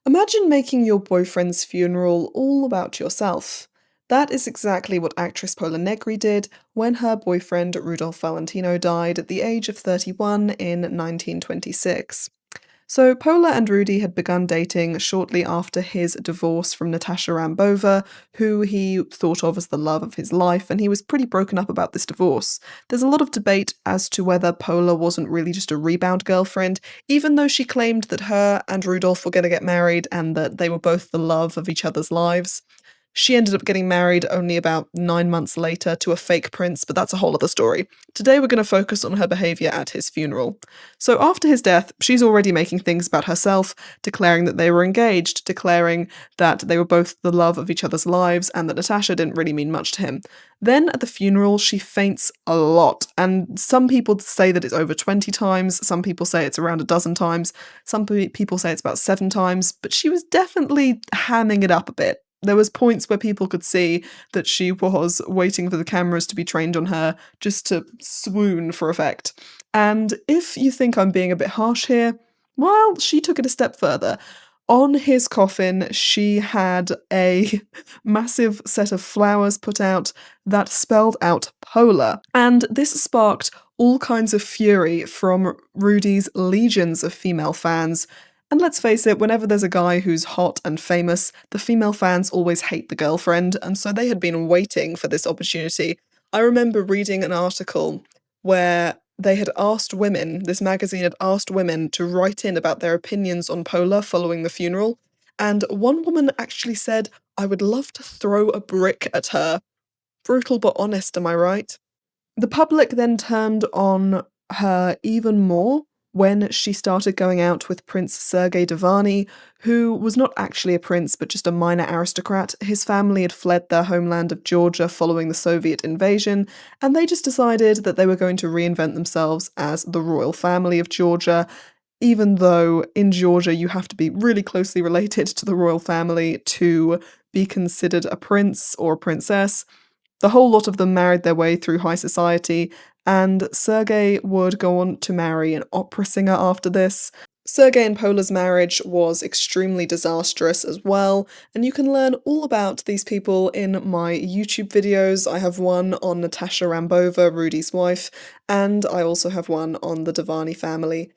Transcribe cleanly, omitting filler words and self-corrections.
Imagine making your boyfriend's funeral all about yourself. That is exactly what actress Paula Negri did when her boyfriend Rudolph Valentino died at the age of 31 in 1926. So, Pola and Rudy had begun dating shortly after his divorce from Natasha Rambova, who he thought of as the love of his life, and he was pretty broken up about this divorce. There's a lot of debate as to whether Pola wasn't really just a rebound girlfriend, even though she claimed that her and Rudolph were going to get married and that they were both the love of each other's lives. She ended up getting married only about 9 months later to a fake prince, but that's a whole other story. Today we're going to focus on her behaviour at his funeral. So after his death, she's already making things about herself, declaring that they were engaged, declaring that they were both the love of each other's lives, and that Natasha didn't really mean much to him. Then at the funeral, she faints a lot, and some people say that it's over 20 times, some people say it's around a dozen times, some people say it's about 7 times, but she was definitely hamming it up a bit. There was points where people could see that she was waiting for the cameras to be trained on her just to swoon for effect. And if you think I'm being a bit harsh here, well, she took it a step further. On his coffin, she had a massive set of flowers put out that spelled out Polar. And this sparked all kinds of fury from Rudy's legions of female fans. And let's face it, whenever there's a guy who's hot and famous, the female fans always hate the girlfriend, and so they had been waiting for this opportunity. I remember reading an article where they had asked women, this magazine had asked women to write in about their opinions on Pola following the funeral, and one woman actually said, "I would love to throw a brick at her." Brutal but honest, am I right? The public then turned on her even more when she started going out with Prince Sergei Devani, who was not actually a prince but just a minor aristocrat. His family had fled their homeland of Georgia following the Soviet invasion, and they just decided that they were going to reinvent themselves as the royal family of Georgia, even though in Georgia you have to be really closely related to the royal family to be considered a prince or a princess. The whole lot of them married their way through high society, and Sergei would go on to marry an opera singer after this. Sergei and Pola's marriage was extremely disastrous as well, and you can learn all about these people in my YouTube videos. I have one on Natasha Rambova, Rudy's wife, and I also have one on the Devani family.